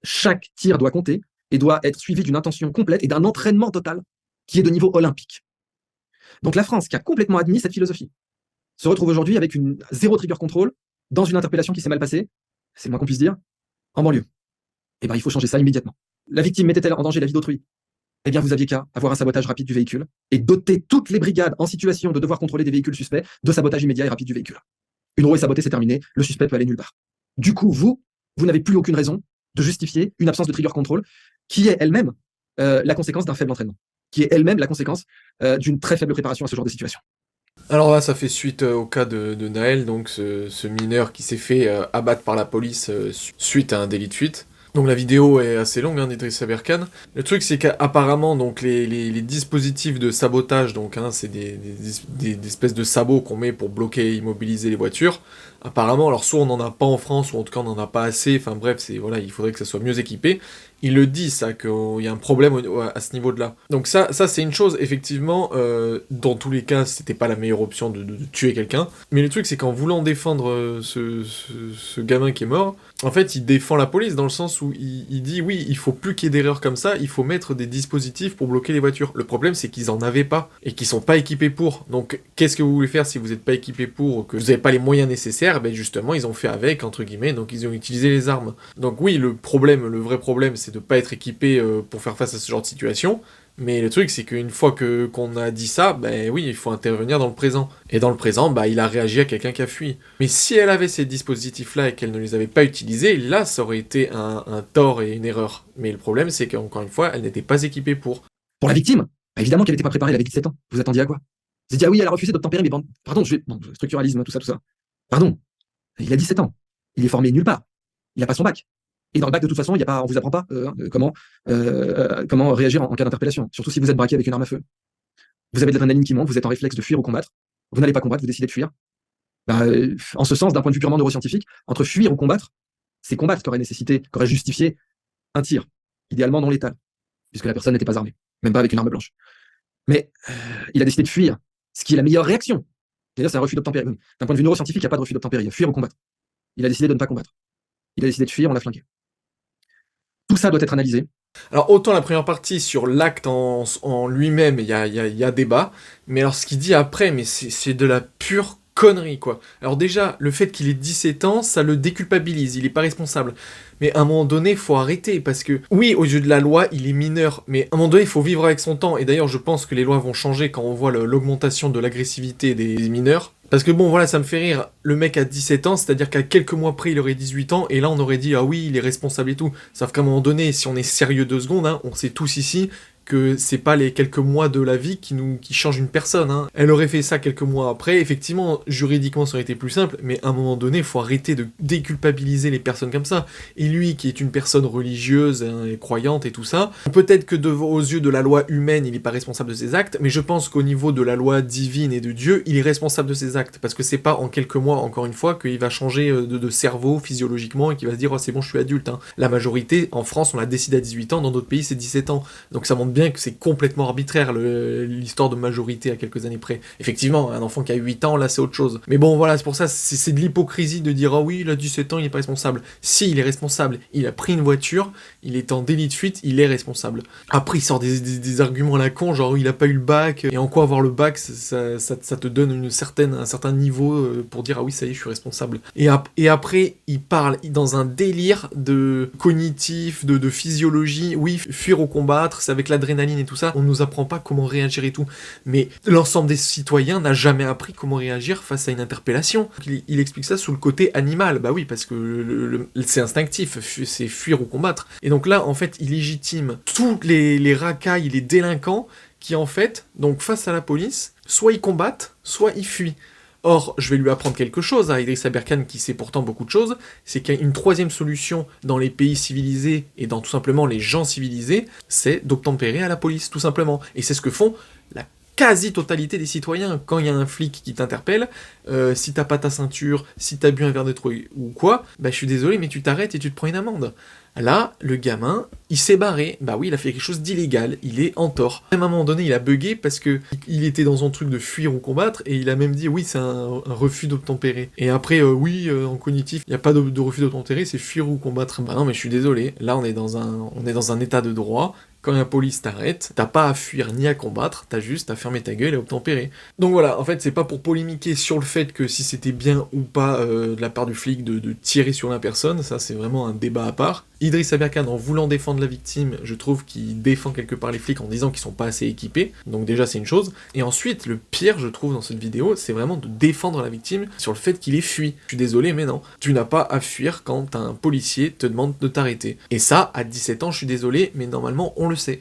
Chaque tir doit compter et doit être suivi d'une intention complète et d'un entraînement total qui est de niveau olympique. Donc la France, qui a complètement admis cette philosophie, se retrouve aujourd'hui avec une zéro trigger control dans une interpellation qui s'est mal passée, c'est le moins qu'on puisse dire, en banlieue. Eh bien, il faut changer ça immédiatement. La victime mettait-elle en danger la vie d'autrui? Eh bien, vous aviez qu'à avoir un sabotage rapide du véhicule et doter toutes les brigades en situation de devoir contrôler des véhicules suspects de sabotage immédiat et rapide du véhicule. Une roue est sabotée, c'est terminé, le suspect peut aller nulle part. Du coup, vous n'avez plus aucune raison de justifier une absence de trigger control qui est elle-même la conséquence d'un faible entraînement, qui est elle-même la conséquence d'une très faible préparation à ce genre de situation. Alors là, ça fait suite au cas de Naël, donc ce mineur qui s'est fait abattre par la police suite à un délit de fuite. Donc la vidéo est assez longue, hein, d'Idriss Aberkan. Le truc, c'est qu'apparemment, donc les dispositifs de sabotage, donc hein, c'est des espèces de sabots qu'on met pour bloquer et immobiliser les voitures. Apparemment, alors soit on n'en a pas en France, ou en tout cas on n'en a pas assez, enfin bref, voilà, il faudrait que ça soit mieux équipé. Il le dit, ça, qu'il y a un problème à ce niveau-là. Donc ça c'est une chose, effectivement, dans tous les cas, c'était pas la meilleure option de tuer quelqu'un. Mais le truc, c'est qu'en voulant défendre ce gamin qui est mort, en fait, il défend la police, dans le sens où il dit, oui, il faut plus qu'il y ait d'erreurs comme ça, il faut mettre des dispositifs pour bloquer les voitures. Le problème, c'est qu'ils en avaient pas, et qu'ils sont pas équipés pour. Donc, qu'est-ce que vous voulez faire si vous n'êtes pas équipé pour, que vous n'avez pas les moyens nécessaires? Ben justement, ils ont fait avec, entre guillemets, donc ils ont utilisé les armes. Donc oui, le vrai problème, c'est de pas être équipé pour faire face à ce genre de situation. Mais le truc, c'est qu'une fois qu'on a dit ça, ben oui, il faut intervenir dans le présent. Et dans le présent, bah, il a réagi à quelqu'un qui a fui. Mais si elle avait ces dispositifs-là et qu'elle ne les avait pas utilisés, là, ça aurait été un tort et une erreur. Mais le problème, c'est qu'encore une fois, elle n'était pas équipée pour. Pour la victime, bah, évidemment qu'elle n'était pas préparée, elle avait 17 ans. Vous attendiez à quoi? Vous avez dit, ah oui, elle a refusé d'obtempérer, mais pardon, structuralisme, tout ça, tout ça. Pardon, il a 17 ans. Il est formé nulle part. Il n'a pas son bac. Et dans le bac, de toute façon, y a pas, on vous apprend pas comment réagir en cas d'interpellation. Surtout si vous êtes braqué avec une arme à feu. Vous avez de l'adrénaline qui monte, vous êtes en réflexe de fuir ou combattre. Vous n'allez pas combattre, vous décidez de fuir. Bah, en ce sens, d'un point de vue purement neuroscientifique, entre fuir ou combattre, c'est combattre qui aurait justifié un tir, idéalement non létal, puisque la personne n'était pas armée, même pas avec une arme blanche. Mais il a décidé de fuir, ce qui est la meilleure réaction. C'est-à-dire, c'est un refus d'obtempérer. D'un point de vue neuroscientifique, il n'y a pas de refus d'obtempérer, il y a fuir ou combattre. Il a décidé de ne pas combattre. Il a décidé de fuir, on l'a flanqué. Tout ça doit être analysé. Alors autant la première partie sur l'acte en lui-même, il y a débat, mais alors ce qu'il dit après, mais c'est de la pure connerie, quoi. Alors déjà, le fait qu'il ait 17 ans, ça le déculpabilise, il est pas responsable. Mais à un moment donné, faut arrêter, parce que, oui, aux yeux de la loi, il est mineur, mais à un moment donné, il faut vivre avec son temps, et d'ailleurs, je pense que les lois vont changer quand on voit l'augmentation de l'agressivité des mineurs. Parce que bon, voilà, ça me fait rire, le mec a 17 ans, c'est-à-dire qu'à quelques mois près, il aurait 18 ans, et là, on aurait dit, ah oui, il est responsable et tout. Sauf qu'à un moment donné, si on est sérieux 2 secondes, hein, on sait tous ici que c'est pas les quelques mois de la vie qui changent une personne. Hein. Elle aurait fait ça quelques mois après, effectivement, juridiquement ça aurait été plus simple, mais à un moment donné, il faut arrêter de déculpabiliser les personnes comme ça. Et lui, qui est une personne religieuse, hein, et croyante et tout ça, peut-être que aux yeux de la loi humaine, il n'est pas responsable de ses actes, mais je pense qu'au niveau de la loi divine et de Dieu, il est responsable de ses actes, parce que c'est pas en quelques mois, encore une fois, qu'il va changer de cerveau physiologiquement et qu'il va se dire, oh c'est bon, je suis adulte. Hein. La majorité, en France, on l'a décidé à 18 ans, dans d'autres pays, c'est 17 ans. Donc ça montre bien que c'est complètement arbitraire l'histoire de majorité à quelques années près. Effectivement, un enfant qui a 8 ans, là c'est autre chose. Mais bon voilà, c'est pour ça, c'est de l'hypocrisie de dire ah oui, il a 17 ans, il est pas responsable. Si, il est responsable, il a pris une voiture, il est en délit de fuite, il est responsable. Après, il sort des arguments à la con, genre il a pas eu le bac, et en quoi avoir le bac, ça te donne un certain niveau pour dire ah oui, ça y est, je suis responsable. Et après, il parle dans un délire de cognitif, de physiologie, oui, fuir ou combattre, c'est avec l'adrénaline et tout ça, on nous apprend pas comment réagir et tout. Mais l'ensemble des citoyens n'a jamais appris comment réagir face à une interpellation. Il explique ça sous le côté animal, bah oui, parce que c'est instinctif, c'est fuir ou combattre. Et donc là, en fait, il légitime tous les racailles, les délinquants, qui en fait, donc face à la police, soit ils combattent, soit ils fuient. Or, je vais lui apprendre quelque chose à Idriss Aberkan qui sait pourtant beaucoup de choses, c'est qu'il y a une troisième solution dans les pays civilisés et dans tout simplement les gens civilisés, c'est d'obtempérer à la police, tout simplement. Et c'est ce que font la quasi-totalité des citoyens. Quand il y a un flic qui t'interpelle, si t'as pas ta ceinture, si t'as bu un verre de trop ou quoi, bah je suis désolé, mais tu t'arrêtes et tu te prends une amende. Là, le gamin, il s'est barré. Bah oui, il a fait quelque chose d'illégal, il est en tort. Même à un moment donné, il a bugué parce que il était dans un truc de fuir ou combattre, et il a même dit oui, c'est un refus d'obtempérer. Et après, oui, en cognitif, il n'y a pas de refus d'obtempérer, c'est fuir ou combattre. Bah non, mais je suis désolé, là on est dans un état de droit. Quand la police t'arrête, t'as pas à fuir ni à combattre, t'as juste à fermer ta gueule et obtempérer. Donc voilà, en fait, c'est pas pour polémiquer sur le fait que si c'était bien ou pas de la part du flic de tirer sur la personne, ça c'est vraiment un débat à part. Idriss Aberkan, en voulant défendre la victime, je trouve qu'il défend quelque part les flics en disant qu'ils sont pas assez équipés, donc déjà c'est une chose. Et ensuite, le pire, je trouve, dans cette vidéo, c'est vraiment de défendre la victime sur le fait qu'il ait fui. Je suis désolé, mais non. Tu n'as pas à fuir quand un policier te demande de t'arrêter. Et ça, à 17 ans, je suis désolé, mais normalement, on le sait.